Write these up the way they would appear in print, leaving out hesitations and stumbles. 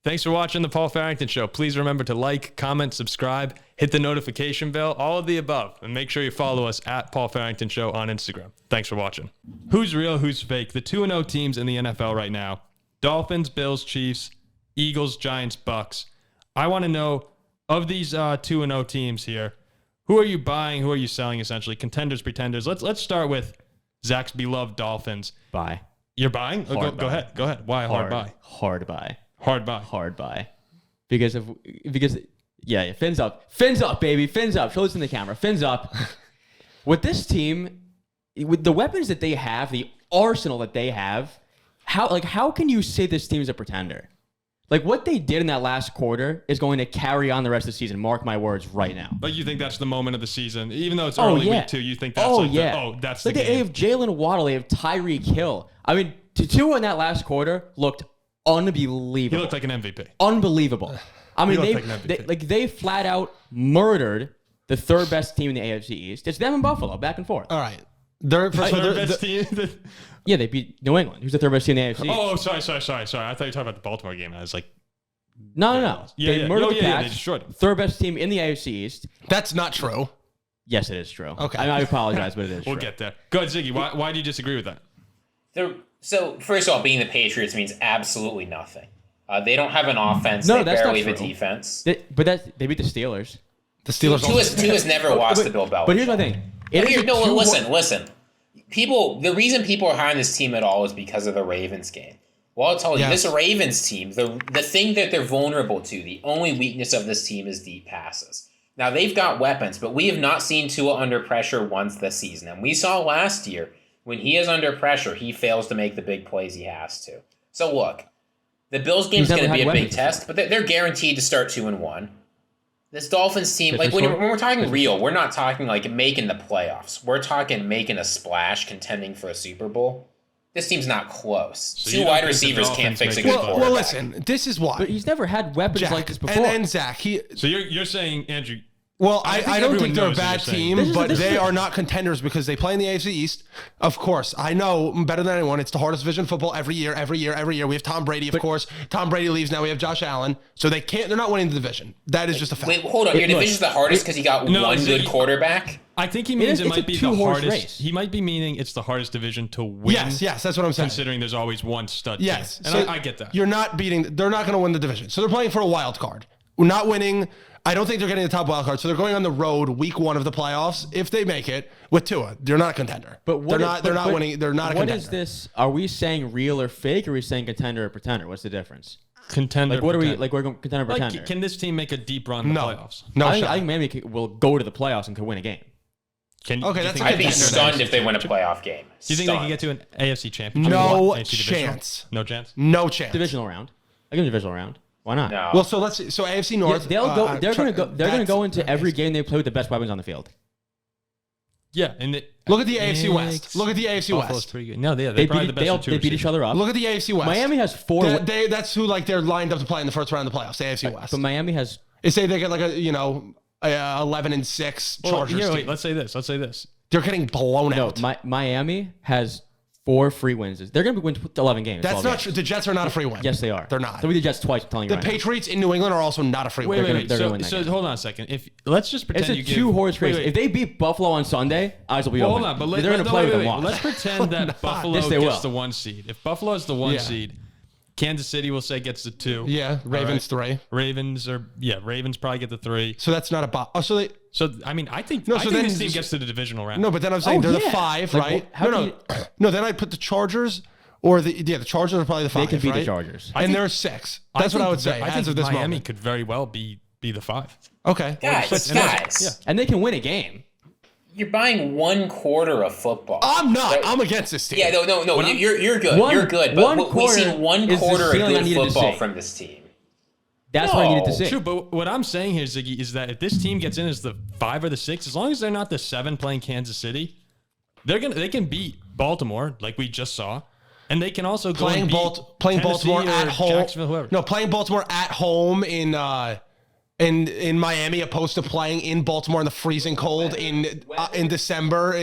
Thanks for watching the Paul Farrington Show. Please remember to like, comment, subscribe, hit the notification bell, all of the above. And make sure you follow us at Paul Farrington Show on Instagram. Thanks for watching. Who's real, who's fake? The 2-0 teams in the NFL right now. Dolphins, Bills, Chiefs, Eagles, Giants, Bucks. I want to know, of these 2-0 teams here, who are you buying? Who are you selling, essentially? Contenders, pretenders. Let's start with Zach's beloved Dolphins. Buy. You're buying? Go ahead. Go ahead. Why hard buy? Hard buy. Hard buy. Hard buy. Because fins up, baby. Fins up. Show this in the camera. Fins up. With this team, with the weapons that they have, the arsenal that they have, how can you say this team is a pretender? Like, what they did in that last quarter is going to carry on the rest of the season. Mark my words right now. But you think that's the moment of the season? Even though it's early week 2, you think that's that's the game. They have Jalen Waddle. They have Tyreek Hill. I mean, Tua in that last quarter looked unbelievable. He looked like an MVP. Unbelievable. I mean, they flat out murdered the third best team in the AFC East. It's them and Buffalo, back and forth. All right. Third best team? Yeah, they beat New England. Who's the third best team in the AFC? Oh, sorry. I thought you were talking about the Baltimore game. I was like... No. They murdered the Pats. They destroyed them. Third best team in the AFC East. That's not true. Yes, it is true. Okay. I apologize, but it is true. We'll get there. Go ahead, Ziggy. Why do you disagree with that? So, first of all, being the Patriots means absolutely nothing. They don't have an offense. They barely have a defense. They beat the Steelers. The Steelers Tua's never lost to Bill Belichick. But here's my thing. Listen. The reason people are high on this team at all is because of the Ravens game. Well, I'll tell you, this Ravens team, the thing that they're vulnerable to, the only weakness of this team is deep passes. Now, they've got weapons, but we have not seen Tua under pressure once this season. And we saw last year, when he is under pressure, he fails to make the big plays he has to. So, look, the Bills game is going to be a big test, but they're guaranteed to start 2-1. This Dolphins team, like when we're talking real, we're not talking like making the playoffs. We're talking making a splash, contending for a Super Bowl. This team's not close. So 2 wide receivers can't fix a good quarterback. Well, listen, this is why. But he's never had weapons like this before. And Zach, So you're saying, Andrew... Well, I don't think they're a bad team, but they are not contenders because they play in the AFC East. Of course, I know better than anyone. It's the hardest division of football every year. We have Tom Brady, of course. Tom Brady leaves. Now we have Josh Allen. So they're not winning the division. That is just a fact. Wait, hold on. Your division's the hardest because you got one good quarterback? I think he means it might be the hardest. Race. He might be meaning it's the hardest division to win. Yes, that's what I'm saying. Considering there's always one stud. Yes, team. And I get that. They're not going to win the division. So they're playing for a wild card. We're not winning. I don't think they're getting the top wild card, so they're going on the road week 1 of the playoffs. If they make it with Tua, they're not a contender. But they're not winning. They're not a contender. What is this? Are we saying real or fake? Or are we saying contender or pretender? What's the difference? Contender. Like what are we like? We're going contender or pretender. Can this team make a deep run in the playoffs? No, I think Miami will go to the playoffs and could win a game. I'd be stunned if they win a playoff game. Do you think they can get to an AFC championship? No chance. No chance. No chance. Divisional round. I give them divisional round. Why not? No. Well, so AFC North. Yeah, they're going to go into every game they play with the best weapons on the field. Yeah, look at the AFC West. Look at the AFC West. Pretty good. No, they probably the best. They beat each other up. Look at the AFC West. Miami has 4. That's who they're lined up to play in the first round of the playoffs. The AFC West. But Miami has. Say they get like a 11-6 Chargers. Wait, let's say this. They're getting blown out. Miami has 4 free wins. They're going to win 11 games. That's not true. The Jets are not a free win. Yes, they are. They're not. So we the Jets twice. I'm telling you the Patriots in New England are also not a free win. Wait. So hold on a second. Let's just pretend it's a 2-horse race. If they beat Buffalo on Sunday, eyes will be open. Hold on, but they're going to play with them lost. Let's pretend that Buffalo gets the 1 seed. If Buffalo is the 1 seed, Kansas City, we'll say, gets the 2. Yeah, Ravens 3. Ravens probably get the 3. So that's not a I think this team gets to the divisional round. No, but then I'm saying they're the 5, right? No. Then I put the Chargers or the Chargers are probably the 5. They can beat the Chargers, and they're 6. That's what I would say. I think Miami could very well be the 5. Okay, guys, and they can win a game. You're buying 1 quarter of football. I'm not. I'm against this team. Yeah, no. You're good. You're good. But we've seen 1 quarter of good football from this team. That's what I needed to see. True, but what I'm saying here, Ziggy, is that if this team gets in as the 5 or the 6, as long as they're not the 7 playing Kansas City, they can beat Baltimore like we just saw, and they can also go and beat playing Baltimore at home. Whoever. No, playing Baltimore at home in Miami, opposed to playing in Baltimore in the freezing cold in December.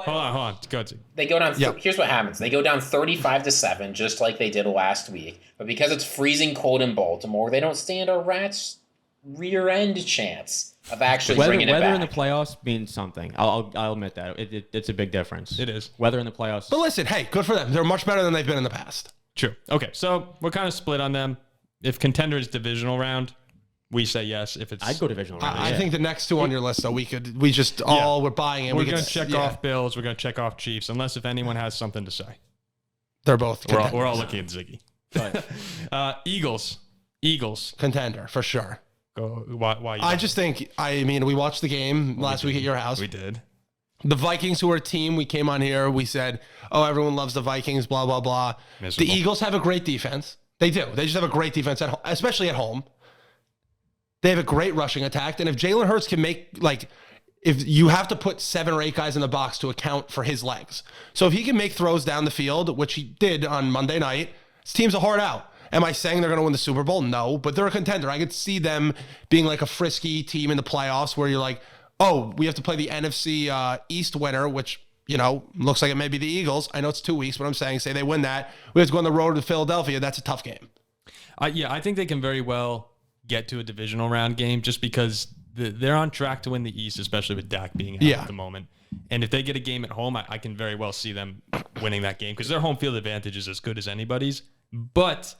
Hold on. Go to. They go down. Here's what happens. They go down 35-7, just like they did last week. But because it's freezing cold in Baltimore, they don't stand a rat's rear end chance of actually bringing it back. Weather in the playoffs means something. I'll admit that. It's a big difference. It is. Weather in the playoffs. But listen, hey, good for them. They're much better than they've been in the past. True. Okay, so we're kind of split on them. If contender is divisional round, we say yes. If it's, I'd go divisional round. I think the next two on your list, though, we're buying it. We're going to check off Bills. We're going to check off Chiefs, unless if anyone has something to say. They're both we're all looking at Ziggy. Eagles. Contender, for sure. Why I just think, we watched the game last week at your house. We did. The Vikings, who are a team, we came on here, we said, oh, everyone loves the Vikings, blah, blah, blah. Miserable. The Eagles have a great defense. They do. They just have a great defense, especially at home. They have a great rushing attack. And if Jalen Hurts can if you have to put 7 or 8 guys in the box to account for his legs. So if he can make throws down the field, which he did on Monday night, his team's a hard out. Am I saying they're going to win the Super Bowl? No, but they're a contender. I could see them being like a frisky team in the playoffs where you're like, oh, we have to play the NFC East winner, which, looks like it may be the Eagles. I know it's 2 weeks, but I'm saying, say they win that. We have to go on the road to Philadelphia. That's a tough game. I think they can very well get to a divisional round game just because they're on track to win the East, especially with Dak being out at the moment. And if they get a game at home, I can very well see them winning that game because their home field advantage is as good as anybody's. But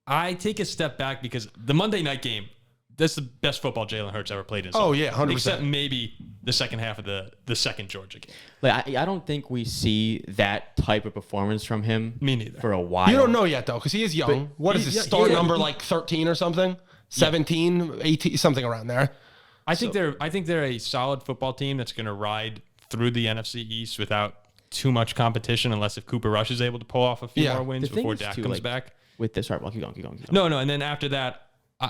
I take a step back because the Monday night game, that's the best football Jalen Hurts ever played in. Oh, yeah, 100%. Except maybe the second half of the second Georgia game. I don't think we see that type of performance from him. Me neither. For a while. You don't know yet, though, because he is young. But what is his start number, like 13 or something? 17, 18, something around there. I think they're a solid football team that's going to ride through the NFC East without too much competition, unless if Cooper Rush is able to pull off a few more wins before Dak comes back. With this, sorry, keep going. No, and then after that,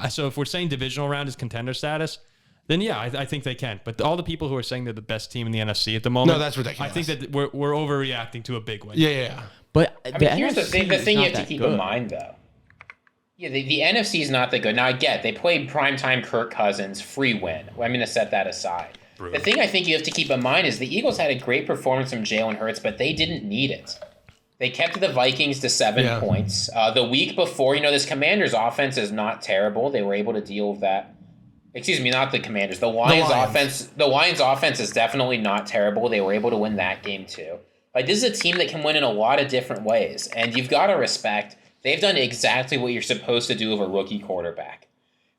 so if we're saying divisional round is contender status, then I think they can. But all the people who are saying they're the best team in the NFC at the moment, no, that's ridiculous. I think that we're overreacting to a big win. Yeah. But here's the thing you have to keep in mind, though. Yeah, the NFC is not that good. Now, I get they played primetime Kirk Cousins, free win. I'm going to set that aside. Brutal. The thing I think you have to keep in mind is the Eagles had a great performance from Jalen Hurts, but they didn't need it. They kept the Vikings to 7 points. The week before, this Commanders offense is not terrible. They were able to deal with that. Excuse me, not the Commanders. The Lions offense. The Lions offense is definitely not terrible. They were able to win that game too. This is a team that can win in a lot of different ways, and you've got to respect. They've done exactly what you're supposed to do with a rookie quarterback.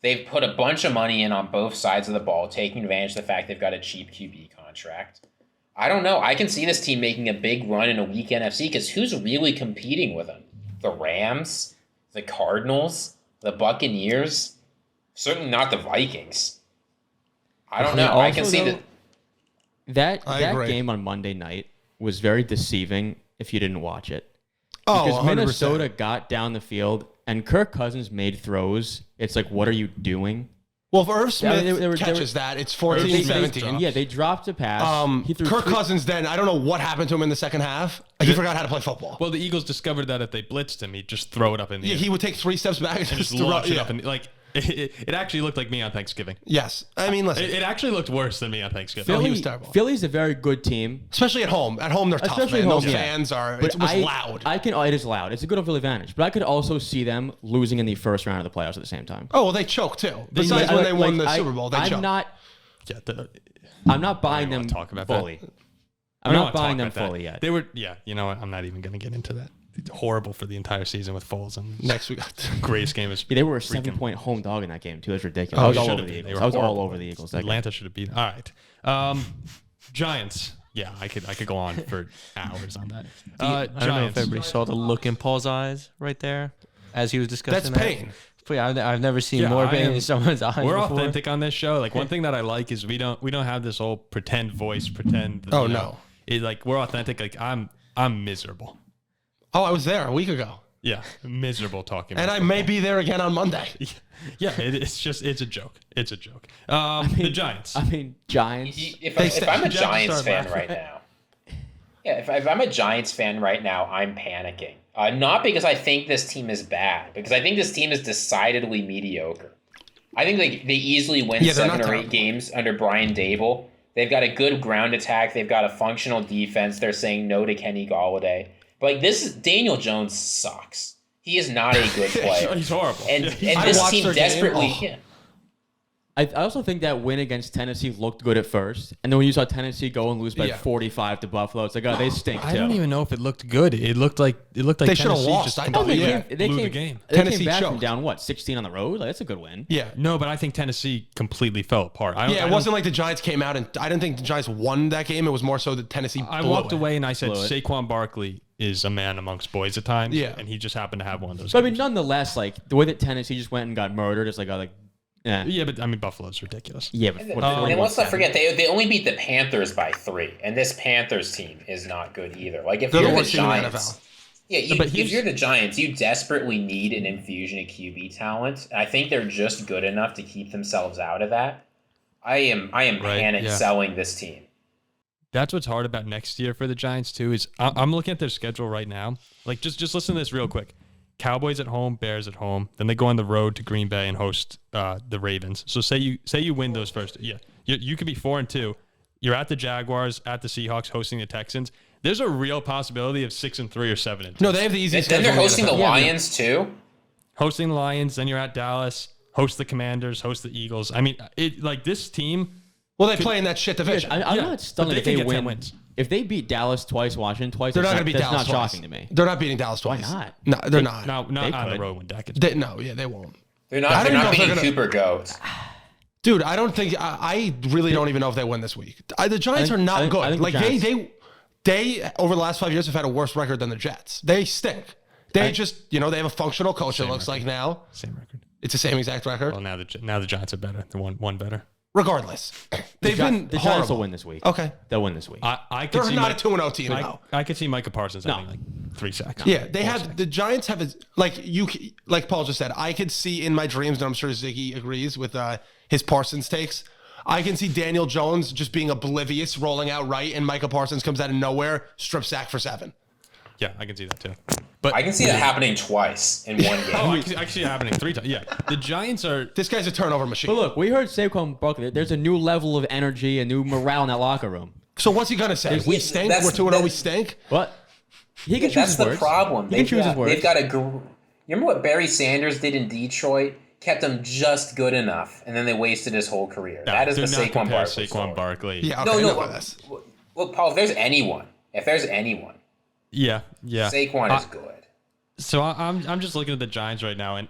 They've put a bunch of money in on both sides of the ball, taking advantage of the fact they've got a cheap QB contract. I don't know. I can see this team making a big run in a weak NFC because who's really competing with them? The Rams? The Cardinals? The Buccaneers? Certainly not the Vikings. I don't know. I can see that game on Monday night was very deceiving if you didn't watch it. Because 100%. Minnesota got down the field and Kirk Cousins made throws. It's like, what are you doing? Well, if Irv Smith catches that, it's 14-17. Yeah, they dropped a pass. Kirk Cousins then, I don't know what happened to him in the second half. He forgot how to play football. Well, the Eagles discovered that if they blitzed him, he'd just throw it up in the air. He would take 3 steps back and just launch it up. It actually looked like me on Thanksgiving. Yes. I mean, listen. It actually looked worse than me on Thanksgiving. He was terrible. Philly's a very good team. Especially at home. At home, they're tough, man. Those fans are... It was loud. It is loud. It's a good home field advantage. But I could also see them losing in the first round of the playoffs at the same time. Oh, well, they choked, too. Besides when they won the Super Bowl, they choked. I'm not buying them fully. I'm not buying them fully yet. They were... Yeah, you know what? I'm not even going to get into that. Horrible for the entire season with Foles. And next we got the greatest game is they were a 7-point home dog in that game too. It was ridiculous. I was all over the Eagles. I was all over the Eagles. Atlanta should have beaten. All right, Giants. Yeah, I could go on for hours on that. I don't know if everybody saw the look in Paul's eyes right there as he was discussing. That's pain. But I've never seen more pain in someone's eyes. We're before. authentic on this show. Like one thing that I like is we don't have this whole pretend voice, pretend. No. We're authentic. Like I'm miserable. Oh, I was there a week ago. Yeah, miserable talking. And I may be there again on Monday. Yeah, it's a joke. It's a joke. The Giants. Giants. If I'm a Giants fan right now, if I'm a Giants fan right now, I'm panicking. Not because I think this team is bad, because I think this team is decidedly mediocre. I think they easily win 7 or 8 games under Brian Dable. They've got a good ground attack. They've got a functional defense. They're saying no to Kenny Golladay. But like Daniel Jones sucks. He is not a good player. He's horrible. And this team desperately. Yeah. I also think that win against Tennessee looked good at first, and then when you saw Tennessee go and lose by 45 to Buffalo, it's like, oh, they stink too. I don't even know if it looked good. It looked like they should have Tennessee lost. just I know. blew They the game. They Tennessee came back from choked. down 16 on the road. Like, that's a good win. Yeah. No, but I think Tennessee completely fell apart. It wasn't like the Giants came out and I didn't think the Giants won that game. It was more so that Tennessee. I blew walked it. away and I said Saquon Barkley is a man amongst boys at times. Yeah. And he just happened to have one of those. But I mean, games. nonetheless, like the way that Tennessee just went and got murdered, it's like, Yeah, but I mean, Buffalo's ridiculous. Yeah, but And let's not forget, they only beat the Panthers by 3, and this Panthers team is not good either. Like if They're you're the the worst team in the Giants, NFL. if you're the Giants, you desperately need an infusion of QB talent. I think they're just good enough to keep themselves out of that. I am panic selling this team. That's what's hard about next year for the Giants too. Is I'm looking at their schedule right now. Like just listen to this real quick. Cowboys at home, Bears at home. Then they go on the road to Green Bay and host the Ravens. So say you win those first. Yeah, you could be 4-2. You're at the Jaguars, at the Seahawks, hosting the Texans. There's a real possibility of 6-3 or 7-2. No, they have the easiest. Then they're schedule in hosting the NFL. Lions too. Hosting the Lions, then you're at Dallas, host the Commanders, host the Eagles. I mean, this team. Well, they play in that shit division. I'm not stunned if they get 10 win. wins. If they beat Dallas twice, Washington twice, They're not going to beat that's Dallas not twice. shocking to me. They're not beating Dallas twice. Why not? No, they're not. No, not They on the could. road when Dak gets. They won't. They're I not. don't They're even know not if they're beating gonna- Cooper Goat. Dude, I don't think I really don't even know if they win this week. The Giants are not I good. think Like the Giants- they over the last 5 years have had a worse record than the Jets. They stink. They just they have a functional coach. It looks like now Same record. it's the same exact record. Well, now the Giants are better. They're one better. Regardless, they've been The Giants horrible. will win this week. Okay, They'll win this week. I could they're see not a 2-0 team. No. I could see Micah Parsons having like 3 sacks. Yeah, they have the Giants have like Paul just said. I could see in my dreams, and I'm sure Ziggy agrees with his Parsons takes. I can see Daniel Jones just being oblivious, rolling out right, and Micah Parsons comes out of nowhere, strip sack for 7. Yeah, I can see that too. But I can see that happening twice in one game. I can see it happening 3 times. Yeah, the Giants are. This guy's a turnover machine. But look, we heard Saquon Barkley. There's a new level of energy, a new morale in that locker room. So what's he gonna say? We stink. that's- We're 2-0. that- We stink. What? He can choose That's his the words. problem. He can choose his words. They've got a. You remember what Barry Sanders did in Detroit? Kept him just good enough, and then they wasted his whole career. That is do the not Saquon compare Barkley Saquon story. Barkley. Yeah. Okay, No. this. Look, Paul. If there's anyone, Yeah. Saquon is good. So I'm just looking at the Giants right now, and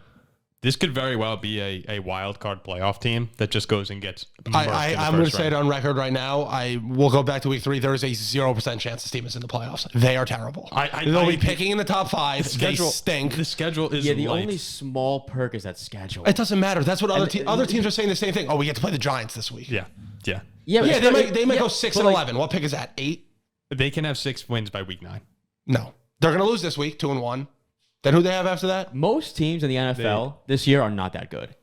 this could very well be a wild card playoff team that just goes and gets. I'm going to say it on record right now. I will go back to week 3. There is a 0% chance this team is in the playoffs. They are terrible. They'll be picking in the top 5. They stink. The schedule is the light. only small perk is that schedule. It doesn't matter. That's what other teams are saying the same thing. Oh, we get to play the Giants this week. Yeah. Yeah, they might go 6 and but 11. What pick is that? 8? They can have 6 wins by week 9. No, they're going to lose this week. 2-1. Then who they have after that? Most teams in the NFL this year are not that good.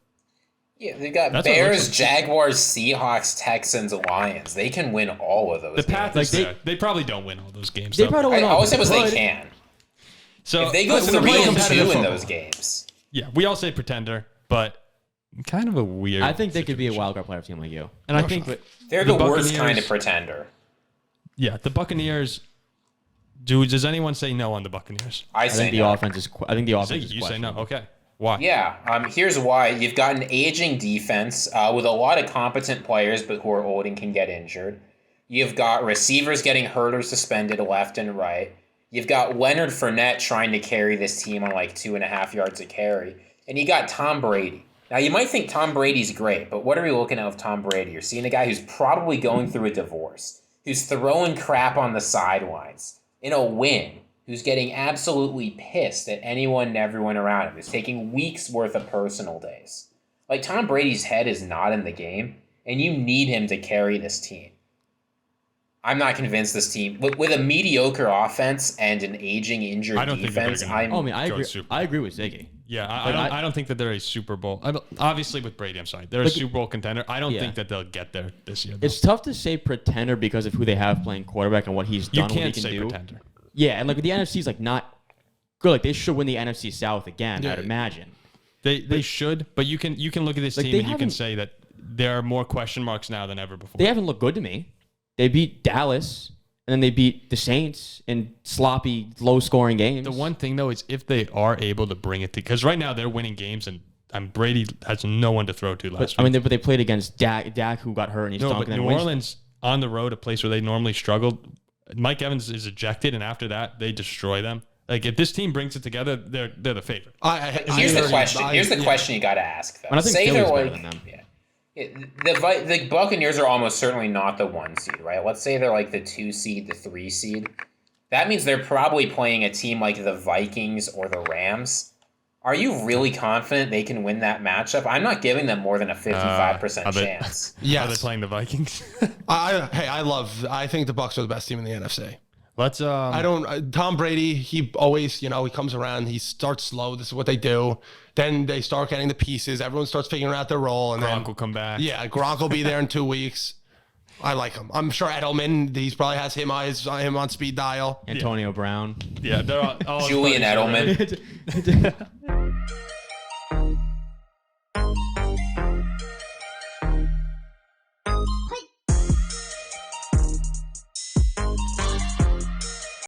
Yeah, they've got That's what it Bears, looks like. Jaguars, Seahawks, Texans, Lions. They can win all of those. The games. Panthers, Like, they probably don't win all those games. They though. probably I don't always said was they but- can. So If they go listen, 3-2 competitive in football. those games. yeah, we all say pretender, but kind of a weird. I think they could be a wild card playoff team like you. And I think They're the worst Buccaneers- kind of pretender. Yeah, the Buccaneers. Does anyone say no on the Buccaneers? I I say think the no. offense is. I think the offense Ziggy, is you say no. questionable. Okay, why? Yeah, here's why. You've got an aging defense with a lot of competent players, but who are old and can get injured. You've got receivers getting hurt or suspended left and right. You've got Leonard Fournette trying to carry this team on like 2.5 yards a carry. And you got Tom Brady. Now, you might think Tom Brady's great, but what are we looking at with Tom Brady? You're seeing a guy who's probably going through a divorce, who's throwing crap on the sidelines in a win, who's getting absolutely pissed at anyone and everyone around him, who's taking weeks worth of personal days. Like, Tom Brady's head is not in the game, and you need him to carry this team. I'm not convinced this team, with a mediocre offense and an aging, injured I don't think that they're defense, gonna- I Go agree. Super I agree with Ziggy. Yeah, Like, I don't think that they're a Super Bowl. Obviously, with Brady, I'm sorry, they're a Like, Super Bowl contender. I don't yeah. think that they'll get there this year. though. It's tough to say pretender because of who they have playing quarterback and what he's You done. What he can't can say do. pretender. Yeah, and like the NFC's like not good. Like they should win the NFC South again. I'd imagine. They should, but you can look at this Like, team they and you can haven't- say that there are more question marks now than ever before. They haven't looked good to me. They beat Dallas, and then they beat the Saints in sloppy, low-scoring games. The one thing, though, is if they are able to bring it to, because right now they're winning games, and Brady has no one to throw to last week. But they played against Dak, who got hurt, and he's stunk. New Orleans on the road, a place where they normally struggled. Mike Evans is ejected, and after that, they destroy them. Like, if this team brings it together, they're the favorite. Here's the question. Here's the question you got to ask, though. And I think say Philly's they're better like, than them. the Buccaneers are almost certainly not the 1 seed, right? Let's say they're like the 2 seed, the 3 seed. That means they're probably playing a team like the Vikings or the Rams. Are you really confident they can win that matchup? I'm not giving them more than a 55% chance. Yeah, they're playing the Vikings. I think the Bucs are the best team in the NFC. Let's. Tom Brady, he always, he comes around. He starts slow. This is what they do. Then they start getting the pieces. Everyone starts figuring out their role, and Gronk will come back. Yeah, Gronk will be there in 2 weeks. I like him. I'm sure Edelman, he probably has him on speed dial. Antonio Brown. Yeah, they're all Julian Edelman.